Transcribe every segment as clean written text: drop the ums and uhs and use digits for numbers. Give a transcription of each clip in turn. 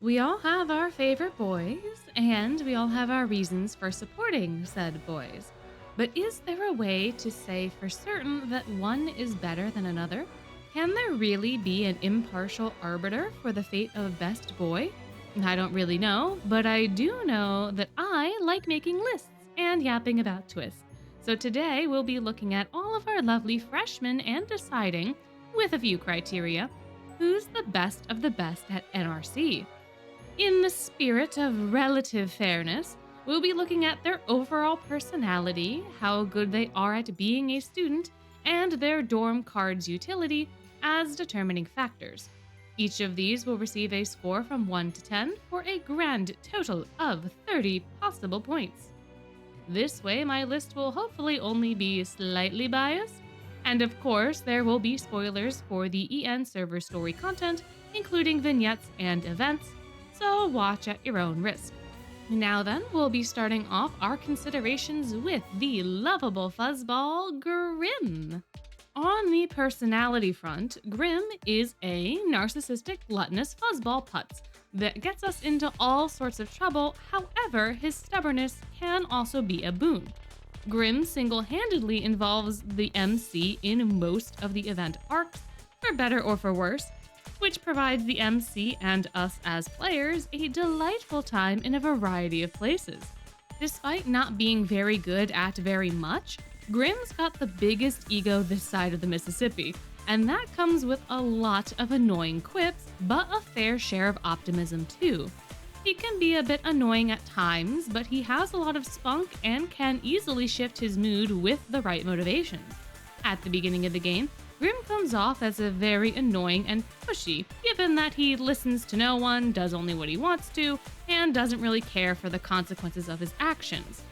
We all have our favorite boys, and we all have our reasons for supporting said boys. But is there a way to say for certain that one is better than another? Can there really be an impartial arbiter for the fate of best boy? I don't really know, but I do know that I like making lists and yapping about twists. So today we'll be looking at all of our lovely freshmen and deciding, with a few criteria, who's the best of the best at NRC. In the spirit of relative fairness, we'll be looking at their overall personality, how good they are at being a student, and their dorm card's utility as determining factors. Each of these will receive a score from 1 to 10 for a grand total of 30 possible points. This way, my list will hopefully only be slightly biased, and of course, there will be spoilers for the EN server story content, including vignettes and events, so watch at your own risk. Now then, we'll be starting off our considerations with the lovable fuzzball, Grim. On the personality front, Grim is a narcissistic, gluttonous fuzzball putz that gets us into all sorts of trouble. However, his stubbornness can also be a boon. Grim single-handedly involves the MC in most of the event arcs, for better or for worse, which provides the MC and us as players a delightful time in a variety of places. Despite not being very good at very much, Grim's got the biggest ego this side of the Mississippi, and that comes with a lot of annoying quips, but a fair share of optimism too. He can be a bit annoying at times, but he has a lot of spunk and can easily shift his mood with the right motivations. At the beginning of the game, Grim comes off as a very annoying and pushy, given that he listens to no one, does only what he wants to, and doesn't really care for the consequences of his actions.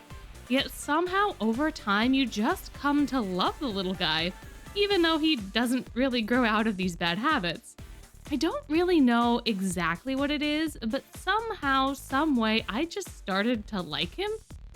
Yet somehow, over time, you just come to love the little guy, even though he doesn't really grow out of these bad habits. I don't really know exactly what it is, but somehow, someway, I just started to like him,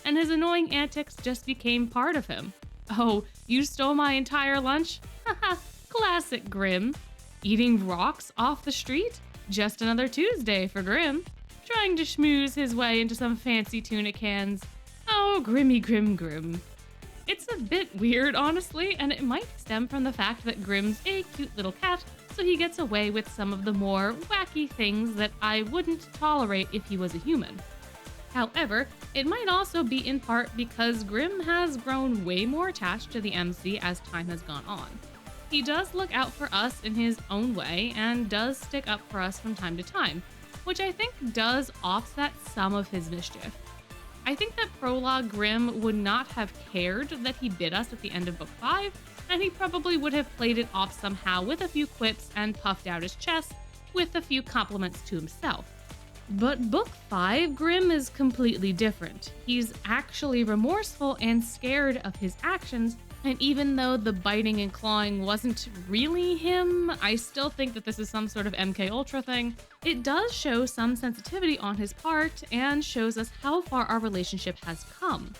and his annoying antics just became part of him. Oh, you stole my entire lunch? Haha, classic Grim. Eating rocks off the street? Just another Tuesday for Grim. Trying to schmooze his way into some fancy tuna cans. Oh, Grimmy Grim Grim. It's a bit weird, honestly, and it might stem from the fact that Grim's a cute little cat, so he gets away with some of the more wacky things that I wouldn't tolerate if he was a human. However, it might also be in part because Grim has grown way more attached to the MC as time has gone on. He does look out for us in his own way and does stick up for us from time to time, which I think does offset some of his mischief. I think that Prologue Grim would not have cared that he bit us at the end of Book 5, and he probably would have played it off somehow with a few quips and puffed out his chest with a few compliments to himself. But Book 5 Grim is completely different. He's actually remorseful and scared of his actions, and even though the biting and clawing wasn't really him, I still think that this is some sort of MK Ultra thing. It does show some sensitivity on his part and shows us how far our relationship has come.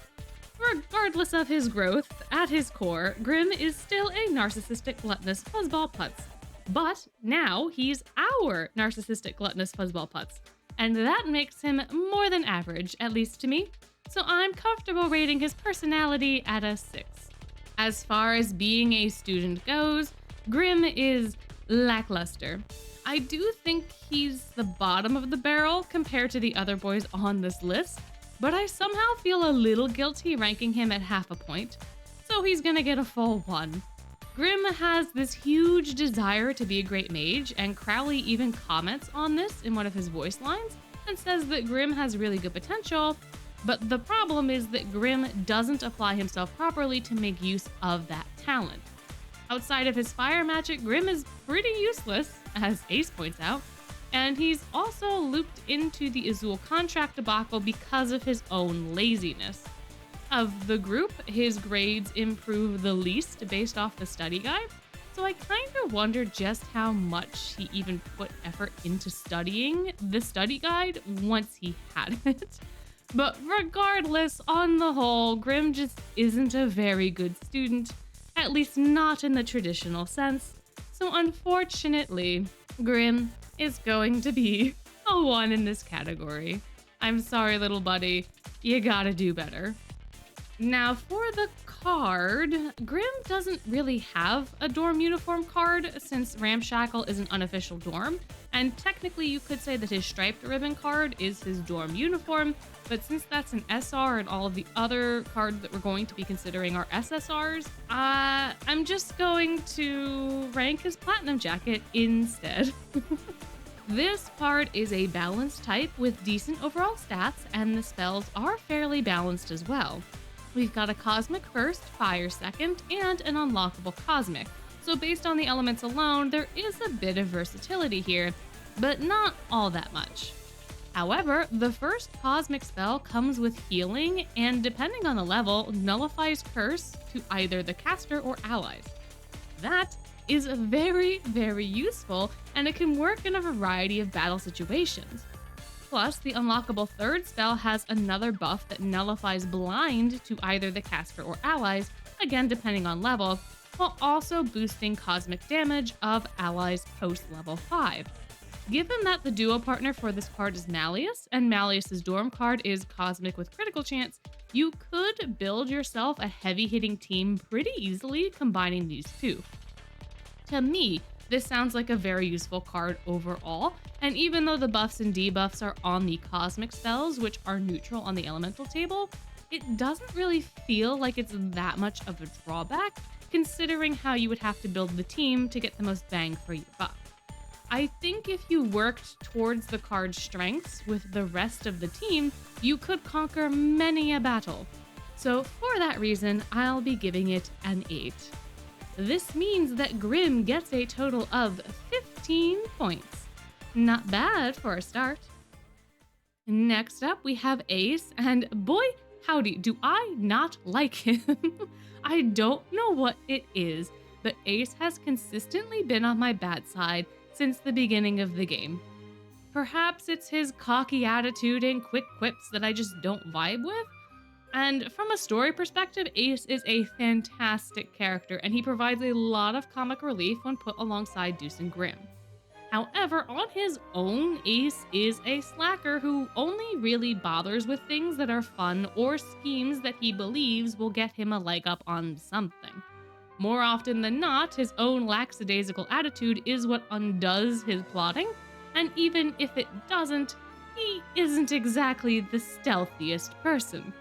Regardless of his growth, at his core, Grim is still a narcissistic, gluttonous fuzzball putz. But now he's our narcissistic, gluttonous fuzzball putz. And that makes him more than average, at least to me, so I'm comfortable rating his personality at a 6. As far as being a student goes, Grim is lackluster. I do think he's the bottom of the barrel compared to the other boys on this list, but I somehow feel a little guilty ranking him at half a point, so he's gonna get a full 1. Grim has this huge desire to be a great mage, and Crowley even comments on this in one of his voice lines and says that Grim has really good potential, but the problem is that Grim doesn't apply himself properly to make use of that talent. Outside of his fire magic, Grim is pretty useless, as Ace points out, and he's also looped into the Azul contract debacle because of his own laziness. Of the group, his grades improve the least based off the study guide, so I kind of wonder just how much he even put effort into studying the study guide once he had it. But regardless, on the whole, Grim just isn't a very good student, at least not in the traditional sense, so unfortunately, Grim is going to be a 1 in this category. I'm sorry, little buddy. You gotta do better. Now, for the card, Grimm doesn't really have a dorm uniform card since Ramshackle is an unofficial dorm, and technically you could say that his striped ribbon card is his dorm uniform, but since that's an SR and all of the other cards that we're going to be considering are SSRs, I'm just going to rank his platinum jacket instead. This card is a balanced type with decent overall stats, and the spells are fairly balanced as well. We've got a Cosmic first, Fire second, and an unlockable Cosmic. So based on the elements alone, there is a bit of versatility here, but not all that much. However, the first Cosmic spell comes with healing, and depending on the level, nullifies Curse to either the caster or allies. That is very, very useful, and it can work in a variety of battle situations. Plus, the unlockable third spell has another buff that nullifies Blind to either the caster or allies, again depending on level, while also boosting cosmic damage of allies post level 5. Given that the duo partner for this card is Malleus, and Malleus's dorm card is Cosmic with critical chance, you could build yourself a heavy-hitting team pretty easily combining these two. To me, this sounds like a very useful card overall, and even though the buffs and debuffs are on the cosmic spells, which are neutral on the elemental table, it doesn't really feel like it's that much of a drawback, considering how you would have to build the team to get the most bang for your buck. I think if you worked towards the card's strengths with the rest of the team, you could conquer many a battle. So for that reason, I'll be giving it an 8. This means that Grimm gets a total of 15 points. Not bad for a start. Next up, we have Ace, and boy, howdy, do I not like him. I don't know what it is, but Ace has consistently been on my bad side since the beginning of the game. Perhaps it's his cocky attitude and quick quips that I just don't vibe with. And from a story perspective, Ace is a fantastic character, and he provides a lot of comic relief when put alongside Deuce and Grimm. However, on his own, Ace is a slacker who only really bothers with things that are fun or schemes that he believes will get him a leg up on something. More often than not, his own lackadaisical attitude is what undoes his plotting, and even if it doesn't, he isn't exactly the stealthiest person.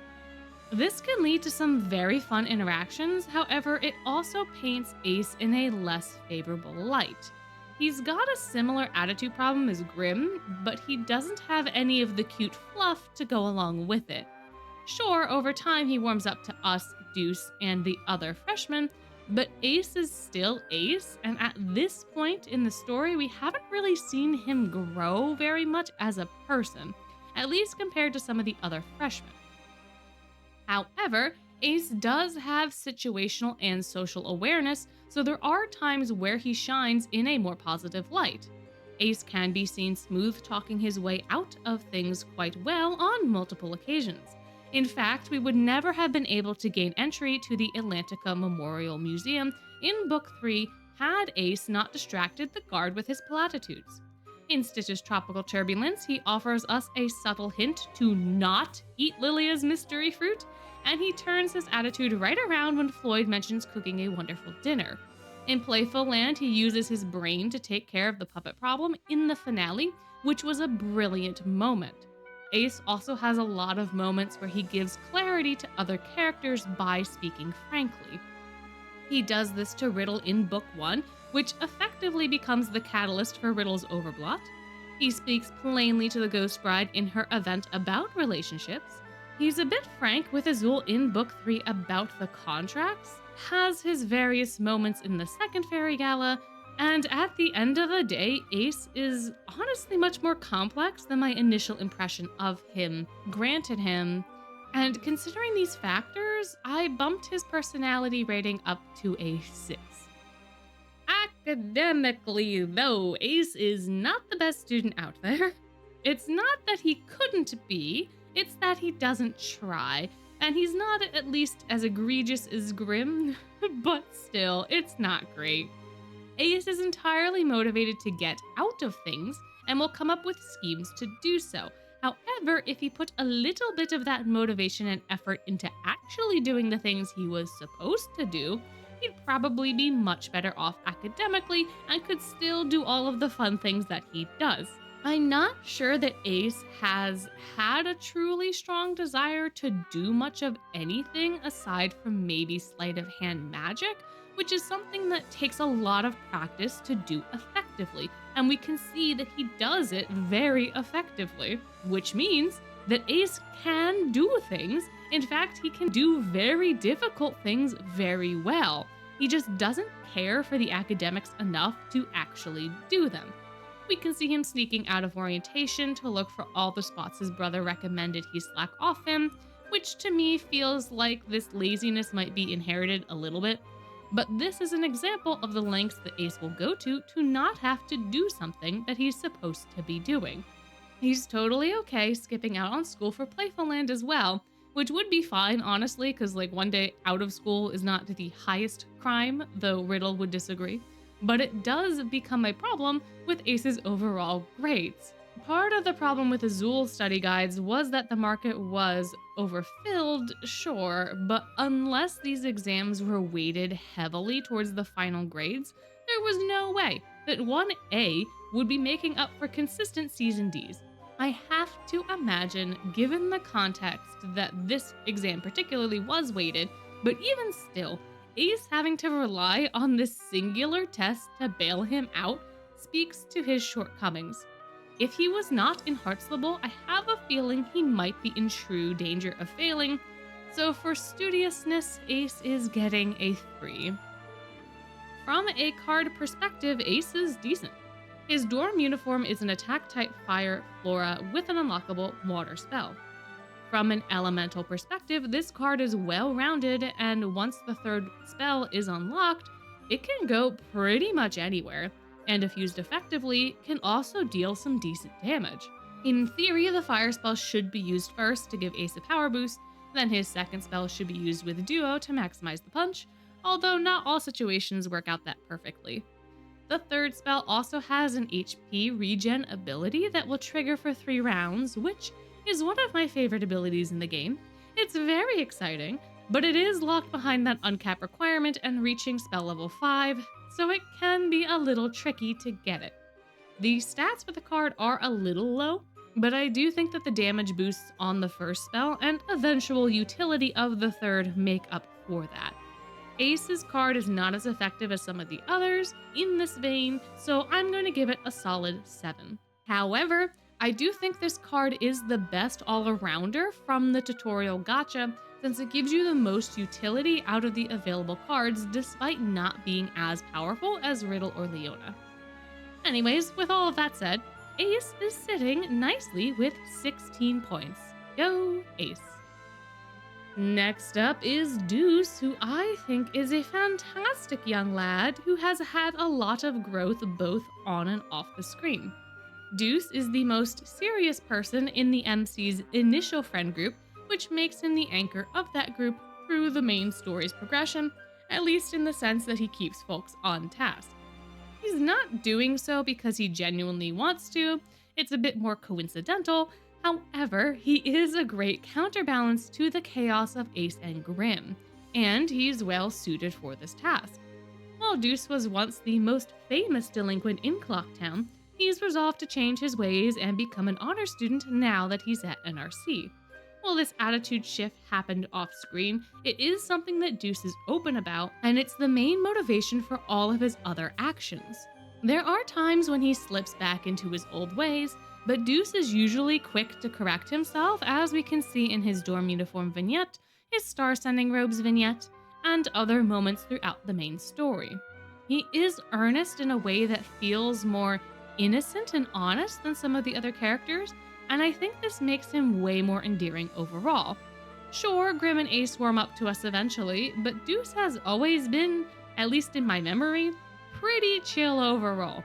This can lead to some very fun interactions, however, it also paints Ace in a less favorable light. He's got a similar attitude problem as Grimm, but he doesn't have any of the cute fluff to go along with it. Sure, over time he warms up to us, Deuce, and the other freshmen, but Ace is still Ace, and at this point in the story, we haven't really seen him grow very much as a person, at least compared to some of the other freshmen. However, Ace does have situational and social awareness, so there are times where he shines in a more positive light. Ace can be seen smooth talking his way out of things quite well on multiple occasions. In fact, we would never have been able to gain entry to the Atlantica Memorial Museum in Book 3 had Ace not distracted the guard with his platitudes. In Stitch's Tropical Turbulence, he offers us a subtle hint to not eat Lilia's mystery fruit, and he turns his attitude right around when Floyd mentions cooking a wonderful dinner. In Playful Land, he uses his brain to take care of the puppet problem in the finale, which was a brilliant moment. Ace also has a lot of moments where he gives clarity to other characters by speaking frankly. He does this to Riddle in Book 1, which effectively becomes the catalyst for Riddle's overblot. He speaks plainly to the Ghost Bride in her event about relationships. He's a bit frank with Azul in Book 3 about the contracts, has his various moments in the second Fairy Gala, and at the end of the day, Ace is honestly much more complex than my initial impression of him granted him. And considering these factors, I bumped his personality rating up to a 6. Academically, though, Ace is not the best student out there. It's not that he couldn't be, it's that he doesn't try, and he's not at least as egregious as Grimm, but still, it's not great. Ace is entirely motivated to get out of things, and will come up with schemes to do so. However, if he put a little bit of that motivation and effort into actually doing the things he was supposed to do, he'd probably be much better off academically and could still do all of the fun things that he does. I'm not sure that Ace has had a truly strong desire to do much of anything aside from maybe sleight of hand magic, which is something that takes a lot of practice to do effectively, and we can see that he does it very effectively, which means that Ace can do things. In fact, he can do very difficult things very well. He just doesn't care for the academics enough to actually do them. We can see him sneaking out of orientation to look for all the spots his brother recommended he slack off in, which to me feels like this laziness might be inherited a little bit. But this is an example of the lengths that Ace will go to not have to do something that he's supposed to be doing. He's totally okay skipping out on school for Playful Land as well, which would be fine, honestly, because one day out of school is not the highest crime, though Riddle would disagree. But it does become a problem with Ace's overall grades. Part of the problem with Azul study guides was that the market was overfilled, sure, but unless these exams were weighted heavily towards the final grades, there was no way that 1A would be making up for consistent C's and D's. I have to imagine, given the context that this exam particularly was weighted, but even still, Ace having to rely on this singular test to bail him out speaks to his shortcomings. If he was not in Heartslable, I have a feeling he might be in true danger of failing, so for studiousness, Ace is getting a 3. From a card perspective, Ace is decent. His dorm uniform is an attack-type Fire Flora with an unlockable Water spell. From an elemental perspective, this card is well-rounded, and once the third spell is unlocked, it can go pretty much anywhere, and if used effectively, can also deal some decent damage. In theory, the fire spell should be used first to give Ace a power boost, then his second spell should be used with Duo to maximize the punch, although not all situations work out that perfectly. The third spell also has an HP regen ability that will trigger for 3 rounds, which is one of my favorite abilities in the game. It's very exciting, but it is locked behind that uncapped requirement and reaching spell level 5, so it can be a little tricky to get it. The stats for the card are a little low, but I do think that the damage boosts on the first spell and eventual utility of the third make up for that. Ace's card is not as effective as some of the others in this vein, so I'm going to give it a solid 7. However, I do think this card is the best all-arounder from the tutorial gacha, since it gives you the most utility out of the available cards despite not being as powerful as Riddle or Leona. Anyways, with all of that said, Ace is sitting nicely with 16 points. Go Ace! Next up is Deuce, who I think is a fantastic young lad who has had a lot of growth both on and off the screen. Deuce is the most serious person in the MC's initial friend group, which makes him the anchor of that group through the main story's progression, at least in the sense that he keeps folks on task. He's not doing so because he genuinely wants to, it's a bit more coincidental. However, he is a great counterbalance to the chaos of Ace and Grim, and he's well suited for this task. While Deuce was once the most famous delinquent in Clocktown, he's resolved to change his ways and become an honor student now that he's at NRC. While this attitude shift happened off-screen, it is something that Deuce is open about, and it's the main motivation for all of his other actions. There are times when he slips back into his old ways, but Deuce is usually quick to correct himself, as we can see in his dorm uniform vignette, his star-sending robes vignette, and other moments throughout the main story. He is earnest in a way that feels more innocent and honest than some of the other characters, and I think this makes him way more endearing overall. Sure, Grim and Ace warm up to us eventually, but Deuce has always been, at least in my memory, pretty chill overall.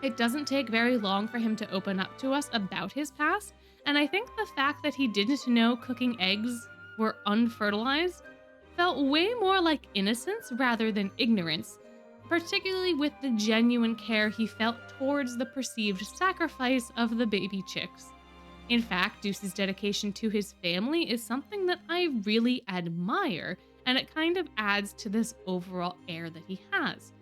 It doesn't take very long for him to open up to us about his past, and I think the fact that he didn't know cooking eggs were unfertilized felt way more like innocence rather than ignorance, particularly with the genuine care he felt towards the perceived sacrifice of the baby chicks. In fact, Deuce's dedication to his family is something that I really admire, and it kind of adds to this overall air that he has.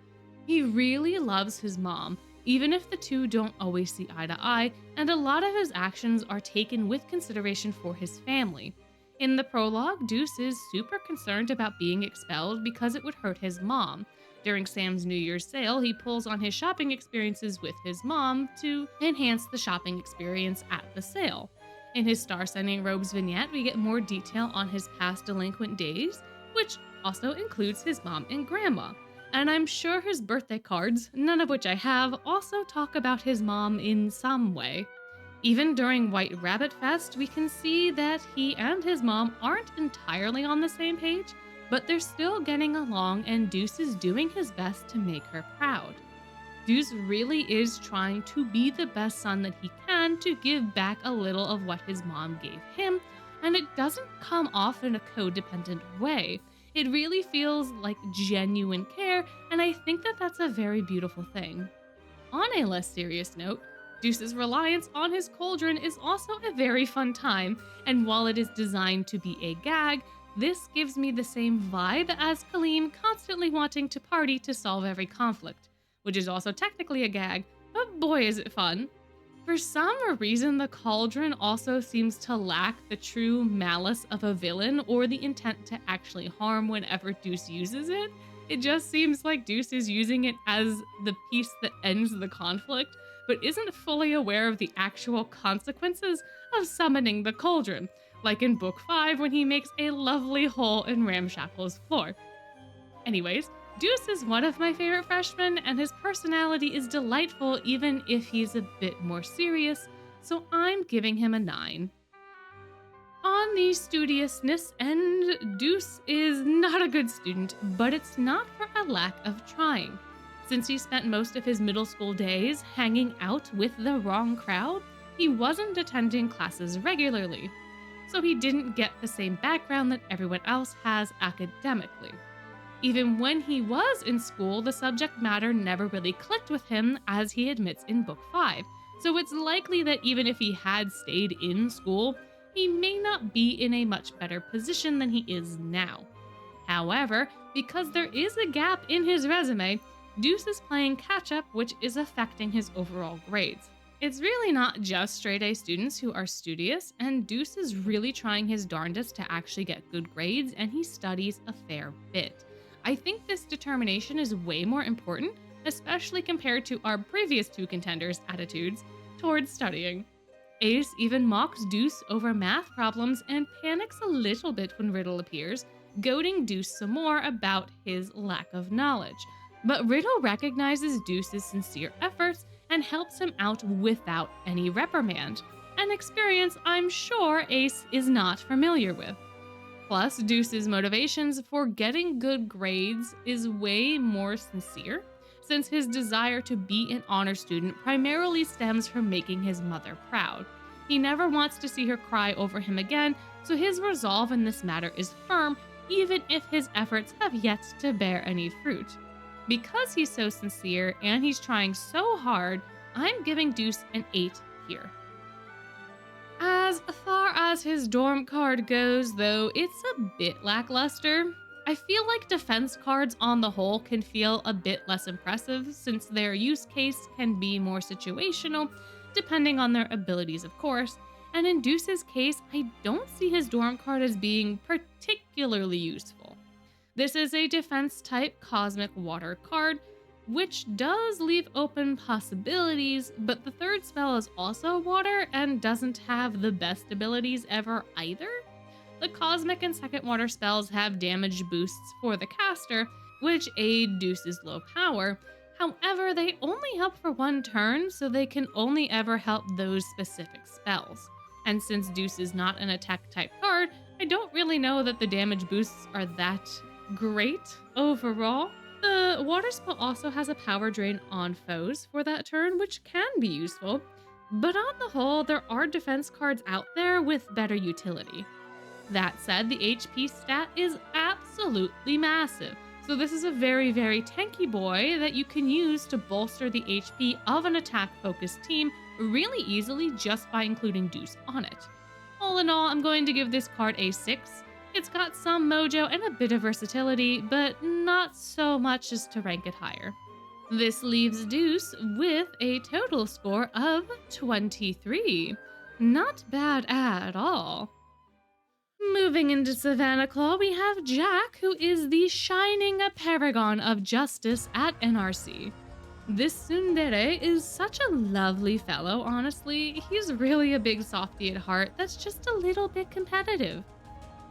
He really loves his mom, even if the two don't always see eye to eye, and a lot of his actions are taken with consideration for his family. In the prologue, Deuce is super concerned about being expelled because it would hurt his mom. During Sam's New Year's sale, he pulls on his shopping experiences with his mom to enhance the shopping experience at the sale. In his Star Sending Robes vignette, we get more detail on his past delinquent days, which also includes his mom and grandma. And I'm sure his birthday cards, none of which I have, also talk about his mom in some way. Even during White Rabbit Fest, we can see that he and his mom aren't entirely on the same page, but they're still getting along, and Deuce is doing his best to make her proud. Deuce really is trying to be the best son that he can to give back a little of what his mom gave him, and it doesn't come off in a codependent way. It really feels like genuine care, and I think that that's a very beautiful thing. On a less serious note, Deuce's reliance on his cauldron is also a very fun time, and while it is designed to be a gag, this gives me the same vibe as Colleen constantly wanting to party to solve every conflict, which is also technically a gag, but boy is it fun. For some reason, the cauldron also seems to lack the true malice of a villain or the intent to actually harm whenever Deuce uses it. It just seems like Deuce is using it as the piece that ends the conflict, but isn't fully aware of the actual consequences of summoning the cauldron, like in Book 5 when he makes a lovely hole in Ramshackle's floor. Anyways, Deuce is one of my favorite freshmen, and his personality is delightful even if he's a bit more serious, so I'm giving him a 9. On the studiousness end, Deuce is not a good student, but it's not for a lack of trying. Since he spent most of his middle school days hanging out with the wrong crowd, he wasn't attending classes regularly, so he didn't get the same background that everyone else has academically. Even when he was in school, the subject matter never really clicked with him, as he admits in Book 5, so it's likely that even if he had stayed in school, he may not be in a much better position than he is now. However, because there is a gap in his resume, Deuce is playing catch-up, which is affecting his overall grades. It's really not just straight-A students who are studious, and Deuce is really trying his darndest to actually get good grades, and he studies a fair bit. I think this determination is way more important, especially compared to our previous two contenders' attitudes towards studying. Ace even mocks Deuce over math problems and panics a little bit when Riddle appears, goading Deuce some more about his lack of knowledge. But Riddle recognizes Deuce's sincere efforts and helps him out without any reprimand, an experience I'm sure Ace is not familiar with. Plus, Deuce's motivations for getting good grades is way more sincere, since his desire to be an honor student primarily stems from making his mother proud. He never wants to see her cry over him again, so his resolve in this matter is firm, even if his efforts have yet to bear any fruit. Because he's so sincere and he's trying so hard, I'm giving Deuce an 8 here. As far as his dorm card goes, though, it's a bit lackluster. I feel like defense cards on the whole can feel a bit less impressive, since their use case can be more situational, depending on their abilities, of course, and in Deuce's case, I don't see his dorm card as being particularly useful. This is a defense-type cosmic water card, which does leave open possibilities, but the third spell is also water and doesn't have the best abilities ever either. The cosmic and second water spells have damage boosts for the caster, which aid Deuce's low power. However, they only help for one turn, so they can only ever help those specific spells. And since Deuce is not an attack-type card, I don't really know that the damage boosts are that great overall. The water spell also has a power drain on foes for that turn, which can be useful, but on the whole, there are defense cards out there with better utility. That said, the HP stat is absolutely massive, So this is a very, very tanky boy that you can use to bolster the HP of an attack-focused team really easily just by including Deuce on it. All in all, I'm going to give this card a 6. It's got some mojo and a bit of versatility, but not so much as to rank it higher. This leaves Deuce with a total score of 23. Not bad at all. Moving into Savannah Claw, we have Jack, who is the shining paragon of justice at NRC. This tsundere is such a lovely fellow, honestly. He's really a big softie at heart that's just a little bit competitive.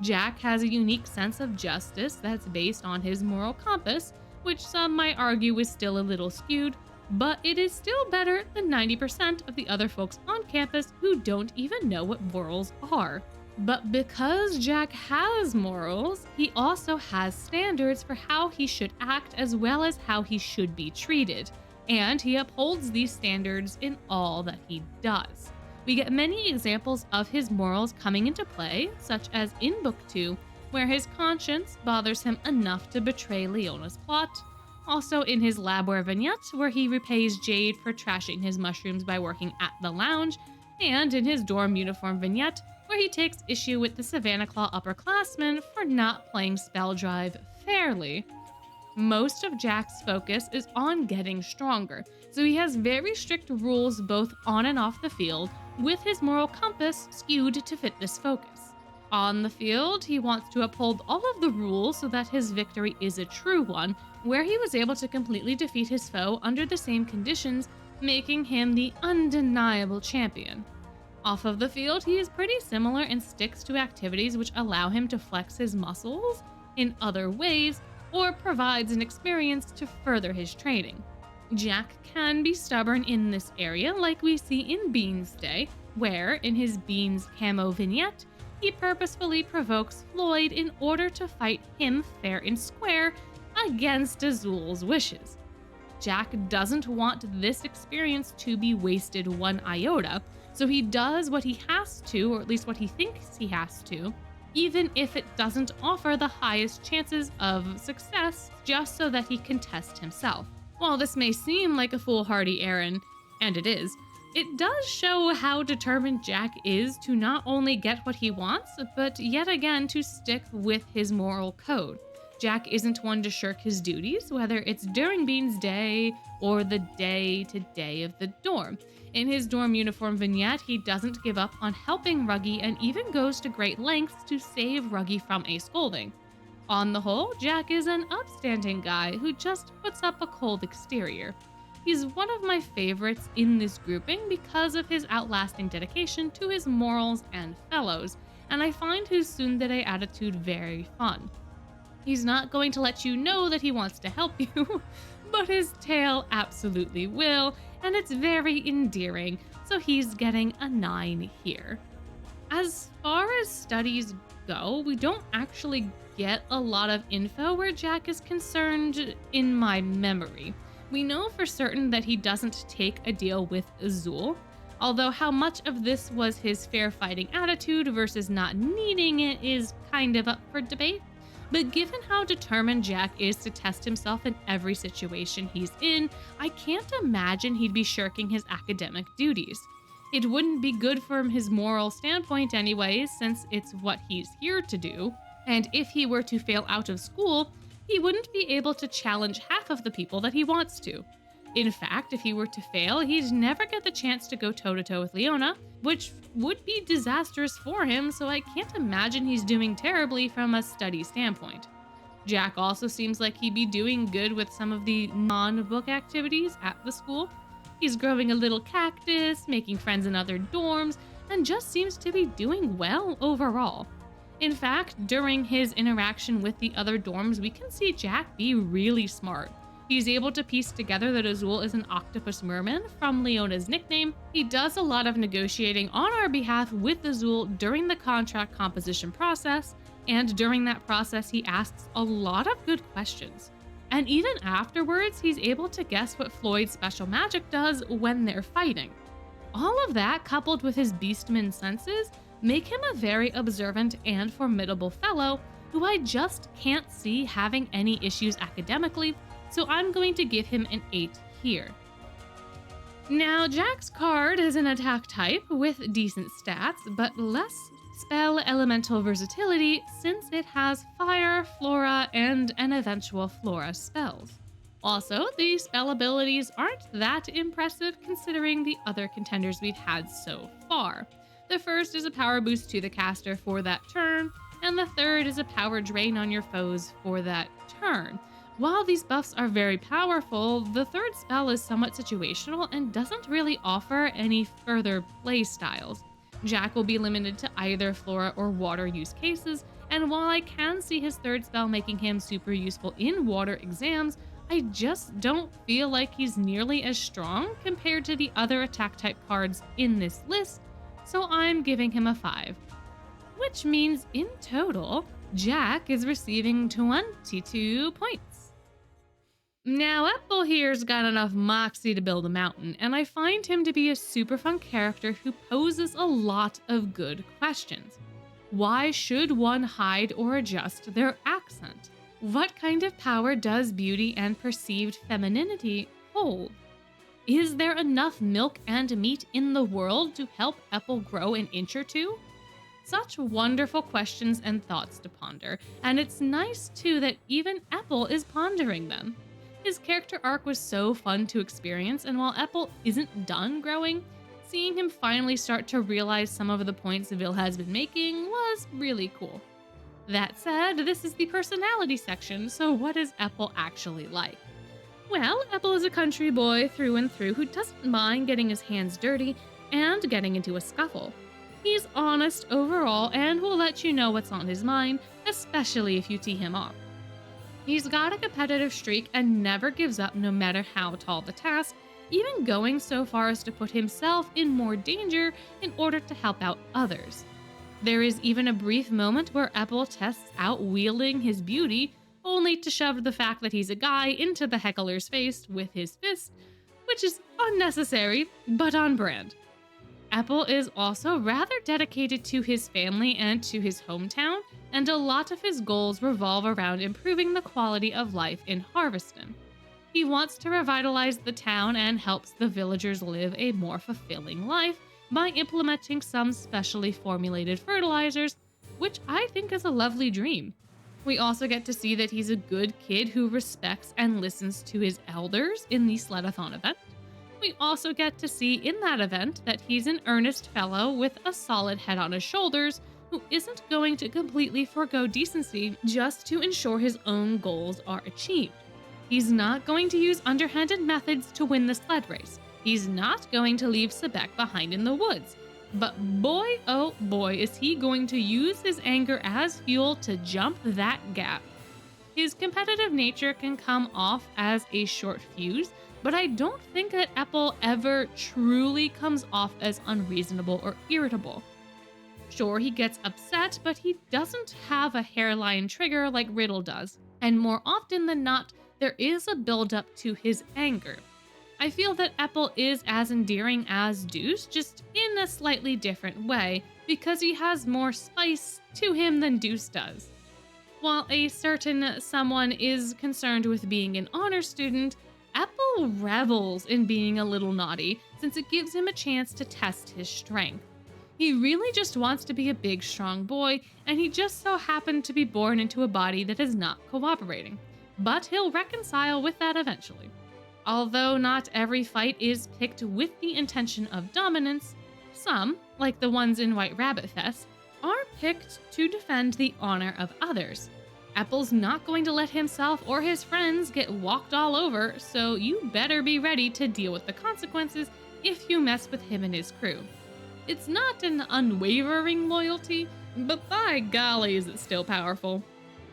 Jack has a unique sense of justice that's based on his moral compass, which some might argue is still a little skewed, but it is still better than 90% of the other folks on campus who don't even know what morals are. But because Jack has morals, he also has standards for how he should act as well as how he should be treated, and he upholds these standards in all that he does. We get many examples of his morals coming into play, such as in Book 2, where his conscience bothers him enough to betray Leona's plot, also in his Labware vignette, where he repays Jade for trashing his mushrooms by working at the lounge, and in his dorm uniform vignette, where he takes issue with the Savannah Claw upperclassmen for not playing Spell Drive fairly. Most of Jack's focus is on getting stronger, so he has very strict rules both on and off the field, with his moral compass skewed to fit this focus. On the field, he wants to uphold all of the rules so that his victory is a true one, where he was able to completely defeat his foe under the same conditions, making him the undeniable champion. Off of the field, he is pretty similar and sticks to activities which allow him to flex his muscles in other ways or provides an experience to further his training. Jack can be stubborn in this area, like we see in Bean's Day, where, in his Bean's camo vignette, he purposefully provokes Floyd in order to fight him fair and square against Azul's wishes. Jack doesn't want this experience to be wasted one iota, so he does what he has to, or at least what he thinks he has to, even if it doesn't offer the highest chances of success, just so that he can test himself. While this may seem like a foolhardy errand, and it is, it does show how determined Jack is to not only get what he wants, but yet again to stick with his moral code. Jack isn't one to shirk his duties, whether it's during Bean's Day or the day-to-day of the dorm. In his dorm uniform vignette, he doesn't give up on helping Ruggie and even goes to great lengths to save Ruggie from a scolding. On the whole, Jack is an upstanding guy who just puts up a cold exterior. He's one of my favorites in this grouping because of his outlasting dedication to his morals and fellows, and I find his tsundere attitude very fun. He's not going to let you know that he wants to help you, but his tail absolutely will, and it's very endearing, so he's getting a 9 here. As far as studies go, we don't actually get a lot of info where Jack is concerned in my memory. We know for certain that he doesn't take a deal with Azul, although how much of this was his fair fighting attitude versus not needing it is kind of up for debate. But given how determined Jack is to test himself in every situation he's in, I can't imagine he'd be shirking his academic duties. It wouldn't be good from his moral standpoint anyways, since it's what he's here to do. And if he were to fail out of school, he wouldn't be able to challenge half of the people that he wants to. In fact, if he were to fail, he'd never get the chance to go toe-to-toe with Leona, which would be disastrous for him, so I can't imagine he's doing terribly from a study standpoint. Jack also seems like he'd be doing good with some of the non-book activities at the school. He's growing a little cactus, making friends in other dorms, and just seems to be doing well overall. In fact, during his interaction with the other dorms, we can see Jack be really smart. He's able to piece together that Azul is an octopus merman from Leona's nickname. He does a lot of negotiating on our behalf with Azul during the contract composition process, and during that process he asks a lot of good questions. And even afterwards, he's able to guess what Floyd's special magic does when they're fighting. All of that, coupled with his beastman senses, make him a very observant and formidable fellow, who I just can't see having any issues academically, so I'm going to give him an 8 here. Now, Jack's card is an attack type with decent stats, but less spell elemental versatility since it has fire, flora, and an eventual flora spells. Also, the spell abilities aren't that impressive considering the other contenders we've had so far. The first is a power boost to the caster for that turn, and the third is a power drain on your foes for that turn. While these buffs are very powerful, the third spell is somewhat situational and doesn't really offer any further play styles. Jack will be limited to either flora or water use cases, and while I can see his third spell making him super useful in water exams, I just don't feel like he's nearly as strong compared to the other attack type cards in this list, so I'm giving him a 5. Which means in total, Jack is receiving 22 points. Now, Epel here's got enough moxie to build a mountain, and I find him to be a super fun character who poses a lot of good questions. Why should one hide or adjust their accent? What kind of power does beauty and perceived femininity hold? Is there enough milk and meat in the world to help Epel grow an inch or two? Such wonderful questions and thoughts to ponder, and it's nice too that even Epel is pondering them. His character arc was so fun to experience, and while Epel isn't done growing, seeing him finally start to realize some of the points Vil has been making was really cool. That said, this is the personality section, so what is Epel actually like? Well, Epel is a country boy through and through who doesn't mind getting his hands dirty and getting into a scuffle. He's honest overall and will let you know what's on his mind, especially if you tee him off. He's got a competitive streak and never gives up no matter how tall the task, even going so far as to put himself in more danger in order to help out others. There is even a brief moment where Epel tests out wielding his beauty, only to shove the fact that he's a guy into the heckler's face with his fist, which is unnecessary, but on brand. Epel is also rather dedicated to his family and to his hometown, and a lot of his goals revolve around improving the quality of life in Harveston. He wants to revitalize the town and helps the villagers live a more fulfilling life by implementing some specially formulated fertilizers, which I think is a lovely dream. We also get to see that he's a good kid who respects and listens to his elders in the Sledathon event. We also get to see in that event that he's an earnest fellow with a solid head on his shoulders who isn't going to completely forgo decency just to ensure his own goals are achieved. He's not going to use underhanded methods to win the sled race. He's not going to leave Sebek behind in the woods. But boy, oh boy, is he going to use his anger as fuel to jump that gap. His competitive nature can come off as a short fuse, but I don't think that Epel ever truly comes off as unreasonable or irritable. Sure, he gets upset, but he doesn't have a hairline trigger like Riddle does, and more often than not, there is a buildup to his anger. I feel that Epel is as endearing as Deuce, just in a slightly different way, because he has more spice to him than Deuce does. While a certain someone is concerned with being an honor student, Epel revels in being a little naughty, since it gives him a chance to test his strength. He really just wants to be a big, strong boy, and he just so happened to be born into a body that is not cooperating. But he'll reconcile with that eventually. Although not every fight is picked with the intention of dominance, some, like the ones in White Rabbit Fest, are picked to defend the honor of others. Epel's not going to let himself or his friends get walked all over, so you better be ready to deal with the consequences if you mess with him and his crew. It's not an unwavering loyalty, but by golly is it still powerful.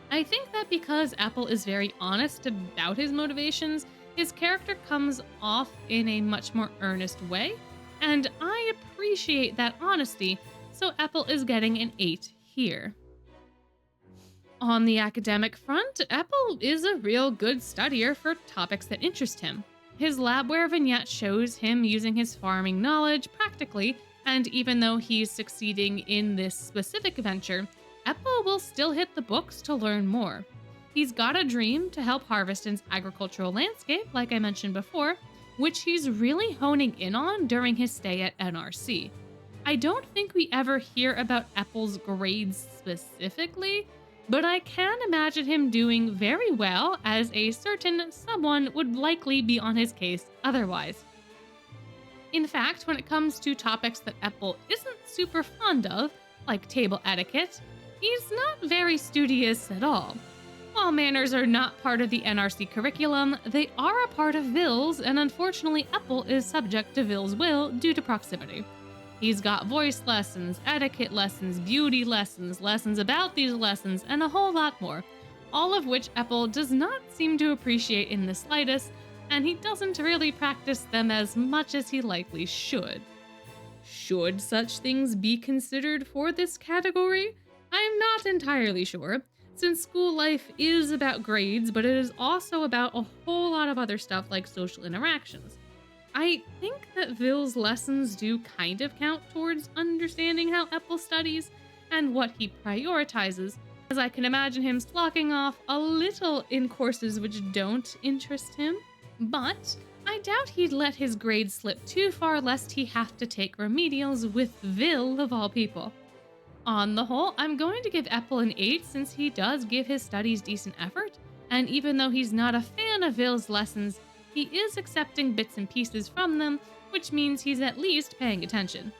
I think that because Epel is very honest about his motivations, his character comes off in a much more earnest way, and I appreciate that honesty, so Epel is getting an 8 here. On the academic front, Epel is a real good studier for topics that interest him. His labware vignette shows him using his farming knowledge practically, and even though he's succeeding in this specific venture, Epel will still hit the books to learn more. He's got a dream to help Harveston's agricultural landscape, like I mentioned before, which he's really honing in on during his stay at NRC. I don't think we ever hear about Epel's grades specifically, but I can imagine him doing very well, as a certain someone would likely be on his case otherwise. In fact, when it comes to topics that Epel isn't super fond of, like table etiquette, he's not very studious at all. While manners are not part of the NRC curriculum, they are a part of Ville's, and unfortunately Epel is subject to Ville's will due to proximity. He's got voice lessons, etiquette lessons, beauty lessons, lessons about these lessons, and a whole lot more, all of which Epel does not seem to appreciate in the slightest, and he doesn't really practice them as much as he likely should. Should such things be considered for this category? I'm not entirely sure, since school life is about grades, but it is also about a whole lot of other stuff like social interactions. I think that Ville's lessons do kind of count towards understanding how Epel studies and what he prioritizes, as I can imagine him slacking off a little in courses which don't interest him. But I doubt he'd let his grades slip too far lest he have to take remedials with Ville of all people. On the whole, I'm going to give Epel an 8 since he does give his studies decent effort, and even though he's not a fan of Ville's lessons, he is accepting bits and pieces from them, which means he's at least paying attention.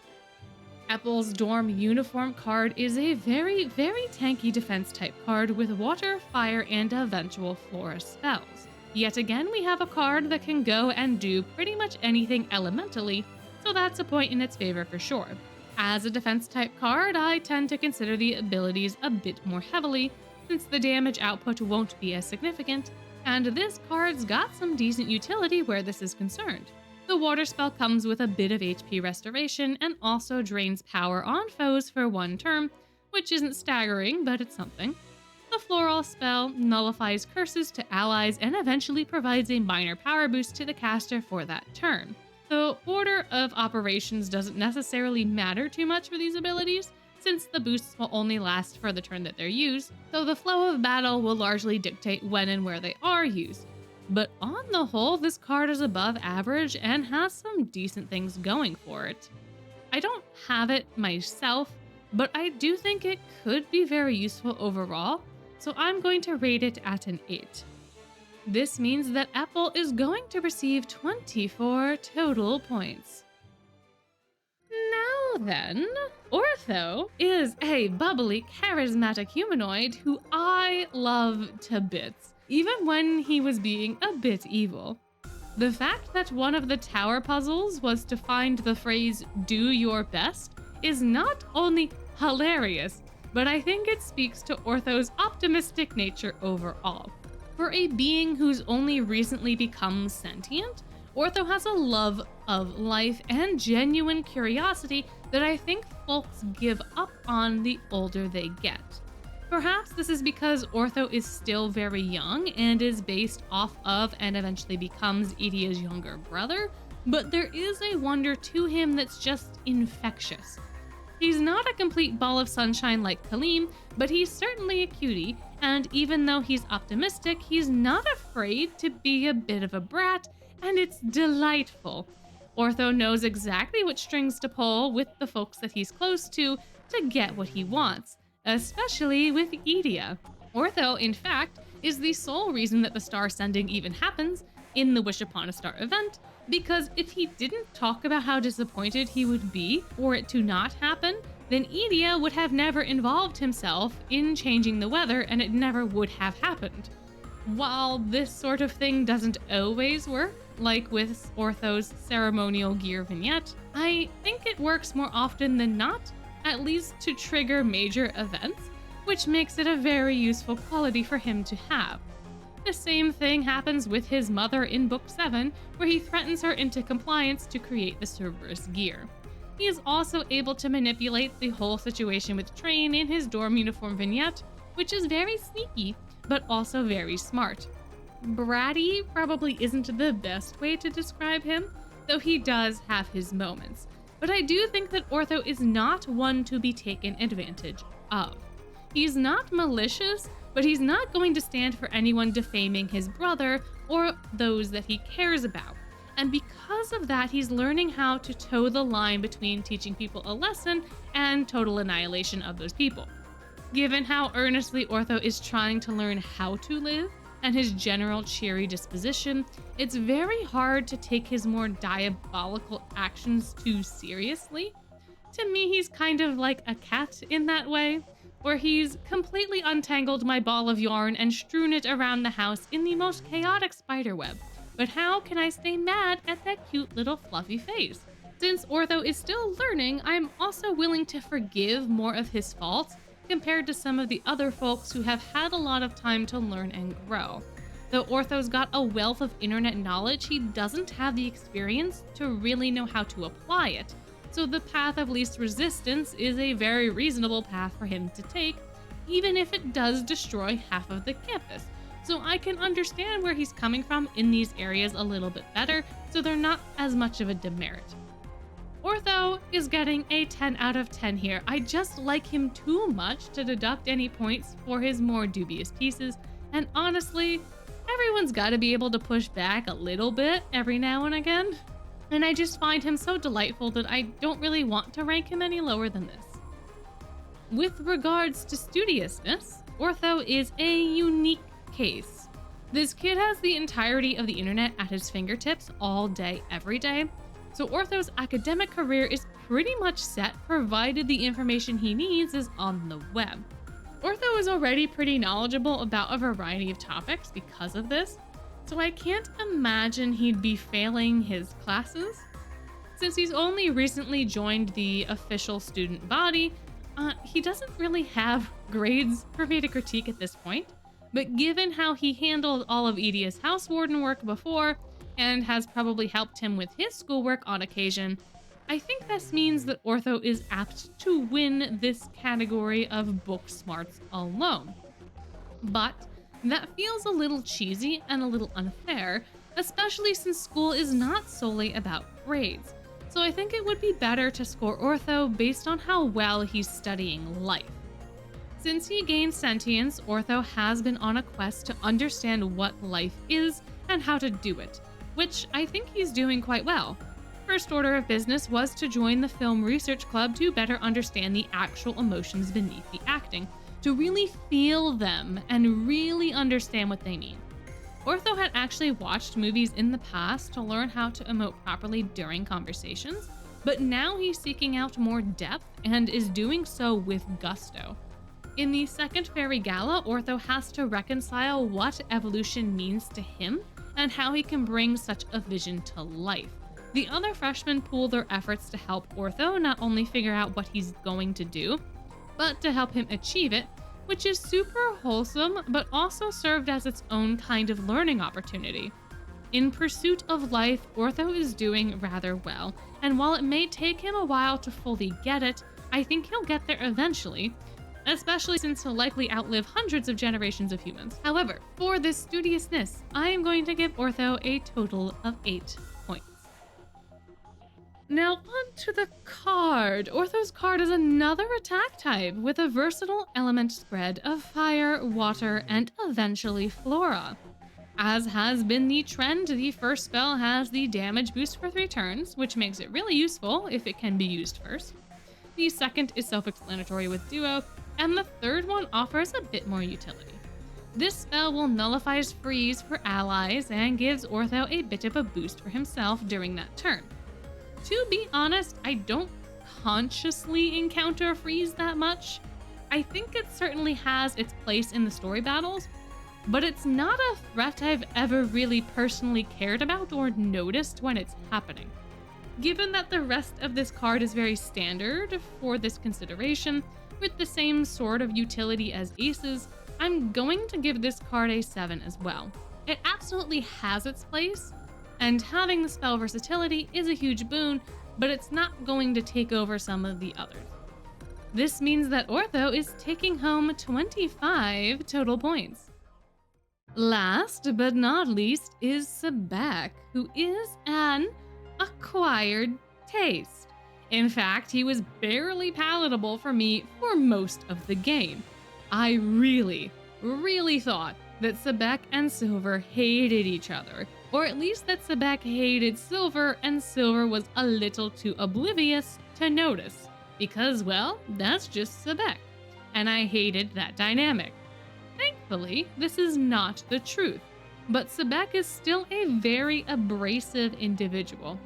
Epel's dorm uniform card is a very, very tanky defense type card with water, fire, and eventual flora spells. Yet again, we have a card that can go and do pretty much anything elementally, so that's a point in its favor for sure. As a defense type card, I tend to consider the abilities a bit more heavily, since the damage output won't be as significant, and this card's got some decent utility where this is concerned. The water spell comes with a bit of HP restoration and also drains power on foes for 1 turn, which isn't staggering, but it's something. The floral spell nullifies curses to allies and eventually provides a minor power boost to the caster for that turn. The order of operations doesn't necessarily matter too much for these abilities, since the boosts will only last for the turn that they're used, though the flow of battle will largely dictate when and where they are used. But on the whole, this card is above average and has some decent things going for it. I don't have it myself, but I do think it could be very useful overall, so I'm going to rate it at an 8. This means that Epel is going to receive 24 total points. Now then, Ortho is a bubbly, charismatic humanoid who I love to bits, even when he was being a bit evil. The fact that one of the tower puzzles was to find the phrase "do your best" is not only hilarious, but I think it speaks to Ortho's optimistic nature overall. For a being who's only recently become sentient, Ortho has a love of life and genuine curiosity that I think folks give up on the older they get. Perhaps this is because Ortho is still very young and is based off of and eventually becomes Edia's younger brother, but there is a wonder to him that's just infectious. He's not a complete ball of sunshine like Kaleem, but he's certainly a cutie, and even though he's optimistic, he's not afraid to be a bit of a brat, and it's delightful. Ortho knows exactly which strings to pull with the folks that he's close to get what he wants, especially with Edia. Ortho, in fact, is the sole reason that the star sending even happens in the Wish Upon a Star event, because if he didn't talk about how disappointed he would be for it to not happen, then Edia would have never involved himself in changing the weather and it never would have happened. While this sort of thing doesn't always work, like with Ortho's ceremonial gear vignette, I think it works more often than not, at least to trigger major events, which makes it a very useful quality for him to have. The same thing happens with his mother in Book 7, where he threatens her into compliance to create the Cerberus gear. He is also able to manipulate the whole situation with Train in his dorm uniform vignette, which is very sneaky, but also very smart. Bratty probably isn't the best way to describe him, though he does have his moments. But I do think that Ortho is not one to be taken advantage of. He's not malicious, but he's not going to stand for anyone defaming his brother or those that he cares about. And because of that, he's learning how to toe the line between teaching people a lesson and total annihilation of those people. Given how earnestly Ortho is trying to learn how to live and his general cheery disposition, it's very hard to take his more diabolical actions too seriously. To me, he's kind of like a cat in that way, where he's completely untangled my ball of yarn and strewn it around the house in the most chaotic spiderweb. But how can I stay mad at that cute little fluffy face? Since Ortho is still learning, I'm also willing to forgive more of his faults compared to some of the other folks who have had a lot of time to learn and grow. Though Ortho's got a wealth of internet knowledge, he doesn't have the experience to really know how to apply it. So the path of least resistance is a very reasonable path for him to take, even if it does destroy half of the campus. So I can understand where he's coming from in these areas a little bit better, so they're not as much of a demerit. Ortho is getting a 10 out of 10 here. I just like him too much to deduct any points for his more dubious pieces, and honestly, everyone's got to be able to push back a little bit every now and again. And I just find him so delightful that I don't really want to rank him any lower than this. With regards to studiousness, Ortho is a unique case. This kid has the entirety of the internet at his fingertips all day, every day. So Ortho's academic career is pretty much set provided the information he needs is on the web. Ortho is already pretty knowledgeable about a variety of topics because of this, so I can't imagine he'd be failing his classes. Since he's only recently joined the official student body, he doesn't really have grades for me to critique at this point. But given how he handled all of Edia's housewarden work before, and has probably helped him with his schoolwork on occasion, I think this means that Ortho is apt to win this category of book smarts alone. But that feels a little cheesy and a little unfair, especially since school is not solely about grades. So I think it would be better to score Ortho based on how well he's studying life. Since he gained sentience, Ortho has been on a quest to understand what life is and how to do it, which I think he's doing quite well. First order of business was to join the Film Research Club to better understand the actual emotions beneath the acting, to really feel them and really understand what they mean. Ortho had actually watched movies in the past to learn how to emote properly during conversations, but now he's seeking out more depth and is doing so with gusto. In the second Fairy Gala, Ortho has to reconcile what evolution means to him and how he can bring such a vision to life. The other freshmen pool their efforts to help Ortho not only figure out what he's going to do, but to help him achieve it, which is super wholesome, but also served as its own kind of learning opportunity. In pursuit of life, Ortho is doing rather well, and while it may take him a while to fully get it, I think he'll get there eventually, especially since he'll likely outlive hundreds of generations of humans. However, for this studiousness, I am going to give Ortho a total of 8 points. Now on to the card. Ortho's card is another attack type with a versatile element spread of fire, water, and eventually flora. As has been the trend, the first spell has the damage boost for 3 turns, which makes it really useful if it can be used first. The second is self-explanatory with Duo, and the third one offers a bit more utility. This spell will nullify freeze for allies and gives Ortho a bit of a boost for himself during that turn. To be honest, I don't consciously encounter freeze that much. I think it certainly has its place in the story battles, but it's not a threat I've ever really personally cared about or noticed when it's happening. Given that the rest of this card is very standard for this consideration, with the same sort of utility as Aces, I'm going to give this card a 7 as well. It absolutely has its place, and having the spell versatility is a huge boon, but it's not going to take over some of the others. This means that Ortho is taking home 25 total points. Last but not least is Sebek, who is an acquired taste. In fact, he was barely palatable for me for most of the game. I really, really thought that Sebek and Silver hated each other, or at least that Sebek hated Silver and Silver was a little too oblivious to notice, because, well, that's just Sebek, and I hated that dynamic. Thankfully, this is not the truth, but Sebek is still a very abrasive individual.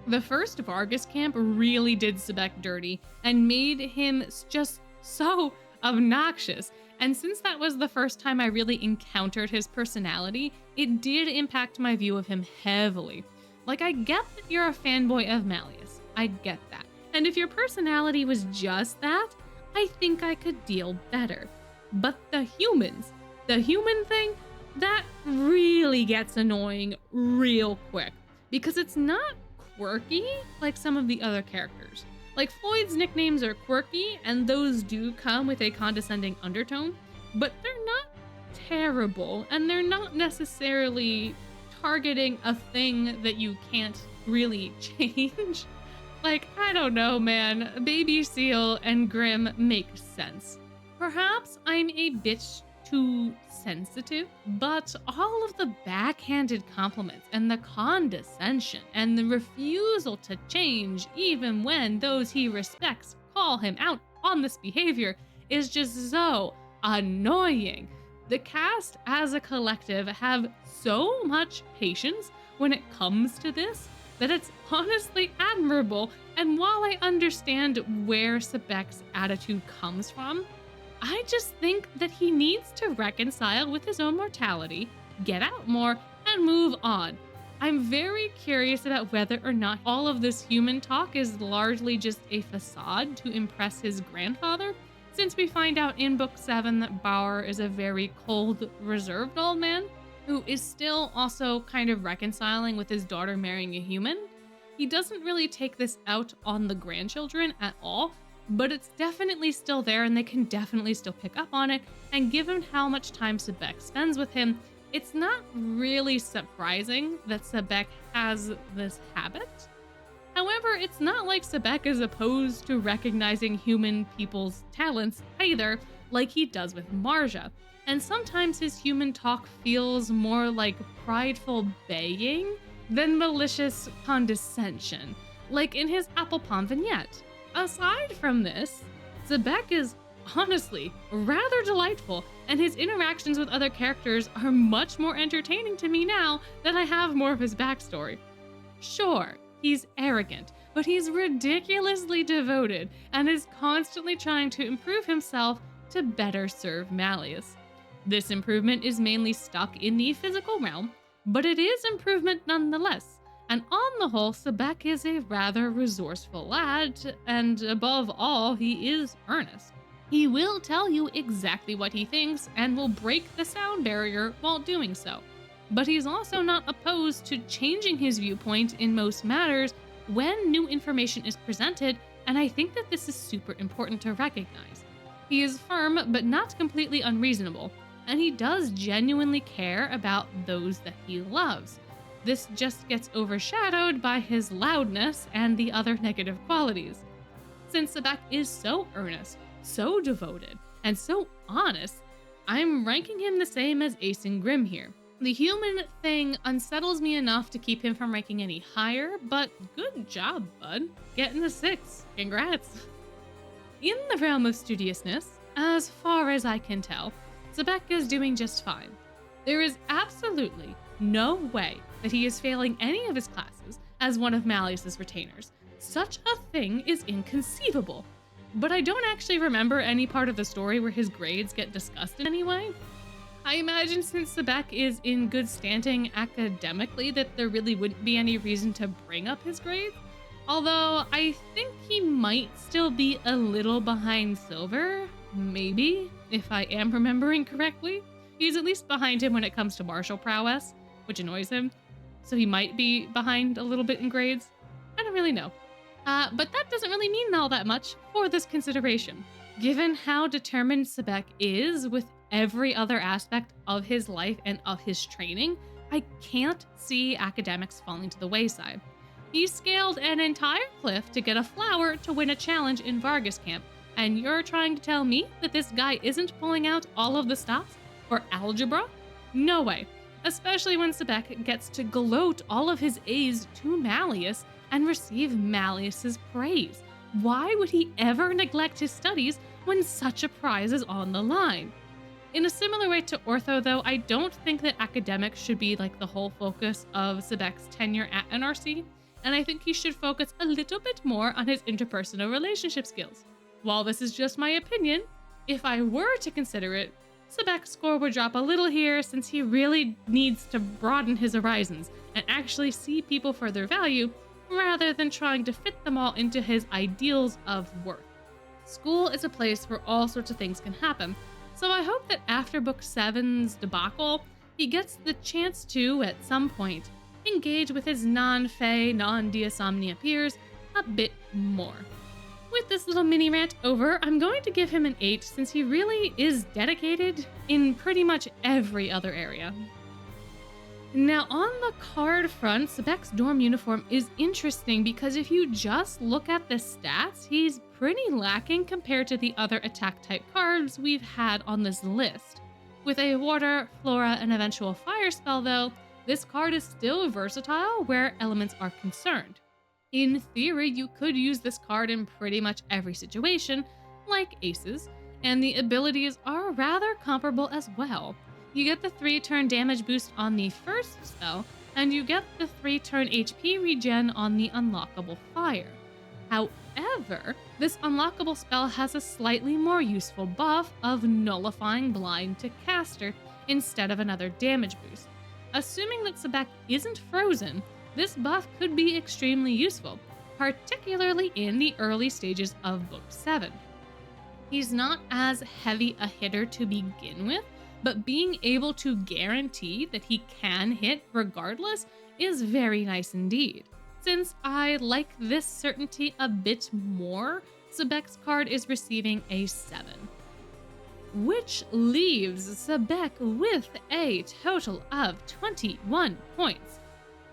The first Vargas camp really did Sebek dirty and made him just so obnoxious. And since that was the first time I really encountered his personality, it did impact my view of him heavily. Like, I get that you're a fanboy of Malleus. I get that. And if your personality was just that, I think I could deal better. But the human thing, that really gets annoying real quick. Because it's not quirky like some of the other characters. Like, Floyd's nicknames are quirky, and those do come with a condescending undertone, but they're not terrible, and they're not necessarily targeting a thing that you can't really change. Like, I don't know, man. Baby Seal and Grim make sense. Perhaps I'm a bit too sensitive, but all of the backhanded compliments and the condescension and the refusal to change even when those he respects call him out on this behavior is just so annoying. The cast as a collective have so much patience when it comes to this that it's honestly admirable, and while I understand where Sebek's attitude comes from, I just think that he needs to reconcile with his own mortality, get out more, and move on. I'm very curious about whether or not all of this human talk is largely just a facade to impress his grandfather, since we find out in Book 7 that Bauer is a very cold, reserved old man who is still also kind of reconciling with his daughter marrying a human. He doesn't really take this out on the grandchildren at all, but it's definitely still there, and they can definitely still pick up on it, and given how much time Sebek spends with him, it's not really surprising that Sebek has this habit. However, it's not like Sebek is opposed to recognizing human people's talents either, like he does with Marja, and sometimes his human talk feels more like prideful baying than malicious condescension, like in his apple palm vignette. Aside from this, Sebek is honestly rather delightful, and his interactions with other characters are much more entertaining to me now that I have more of his backstory. Sure, he's arrogant, but he's ridiculously devoted and is constantly trying to improve himself to better serve Malleus. This improvement is mainly stuck in the physical realm, but it is improvement nonetheless. And on the whole, Sebek is a rather resourceful lad, and above all, he is earnest. He will tell you exactly what he thinks and will break the sound barrier while doing so. But he's also not opposed to changing his viewpoint in most matters when new information is presented, and I think that this is super important to recognize. He is firm, but not completely unreasonable, and he does genuinely care about those that he loves. This just gets overshadowed by his loudness and the other negative qualities. Since Sebek is so earnest, so devoted, and so honest, I'm ranking him the same as Ace and Grim here. The human thing unsettles me enough to keep him from ranking any higher, but good job, bud. Getting a 6. Congrats. In the realm of studiousness, as far as I can tell, Sebek is doing just fine. There is absolutely no way that he is failing any of his classes as one of Malleus's retainers. Such a thing is inconceivable. But I don't actually remember any part of the story where his grades get discussed in any way. I imagine since Sebek is in good standing academically that there really wouldn't be any reason to bring up his grades, although I think he might still be a little behind Silver, maybe, if I am remembering correctly. He's at least behind him when it comes to martial prowess, which annoys him, so he might be behind a little bit in grades. I don't really know. But that doesn't really mean all that much for this consideration. Given how determined Sebek is with every other aspect of his life and of his training, I can't see academics falling to the wayside. He scaled an entire cliff to get a flower to win a challenge in Vargas camp, And you're trying to tell me that this guy isn't pulling out all of the stops for algebra? No way. Especially when Sebek gets to gloat all of his A's to Malleus and receive Malleus's praise. Why would he ever neglect his studies when such a prize is on the line? In a similar way to Ortho, though, I don't think that academics should be like the whole focus of Sebek's tenure at NRC, and I think he should focus a little bit more on his interpersonal relationship skills. While this is just my opinion, if I were to consider it, Sebek's score would drop a little here since he really needs to broaden his horizons and actually see people for their value rather than trying to fit them all into his ideals of worth. School is a place where all sorts of things can happen, so I hope that after Book 7's debacle, he gets the chance to, at some point, engage with his non-Fae, non-Diasomnia peers a bit more. With this little mini rant over, I'm going to give him an 8 since he really is dedicated in pretty much every other area. Now, on the card front, Sebek's dorm uniform is interesting because if you just look at the stats, he's pretty lacking compared to the other attack type cards we've had on this list. With a water, flora, and eventual fire spell, though, this card is still versatile where elements are concerned. In theory, you could use this card in pretty much every situation, like aces, and the abilities are rather comparable as well. You get the 3-turn damage boost on the first spell, and you get the 3-turn HP regen on the unlockable fire. However, this unlockable spell has a slightly more useful buff of nullifying blind to caster instead of another damage boost. Assuming that Sebek isn't frozen, this buff could be extremely useful, particularly in the early stages of Book 7. He's not as heavy a hitter to begin with, but being able to guarantee that he can hit regardless is very nice indeed. Since I like this certainty a bit more, Sebek's card is receiving a 7. Which leaves Sebek with a total of 21 points.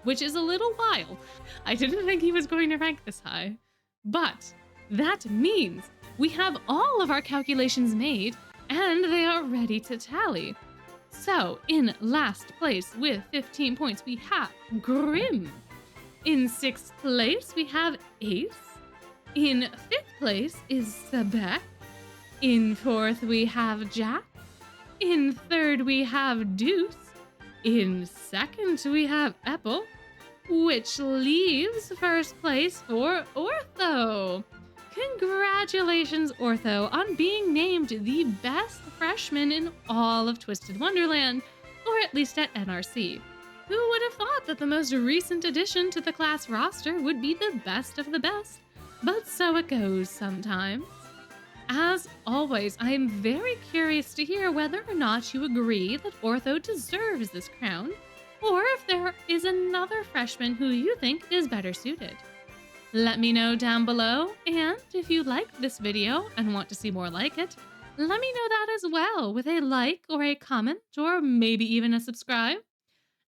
Which is a little wild. I didn't think he was going to rank this high. But that means we have all of our calculations made and they are ready to tally. So, in last place with 15 points, we have Grim. In 6th place, we have Ace. In 5th place is Sebek. In 4th, we have Jack. In 3rd, we have Deuce. In 2nd, we have Epel, which leaves 1st place for Ortho. Congratulations, Ortho, on being named the best freshman in all of Twisted Wonderland, or at least at NRC. Who would have thought that the most recent addition to the class roster would be the best of the best? But so it goes sometimes. As always, I am very curious to hear whether or not you agree that Ortho deserves this crown, or if there is another freshman who you think is better suited. Let me know down below, and if you liked this video and want to see more like it, let me know that as well with a like or a comment or maybe even a subscribe.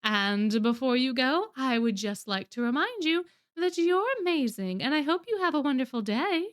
And before you go, I would just like to remind you that you're amazing and I hope you have a wonderful day.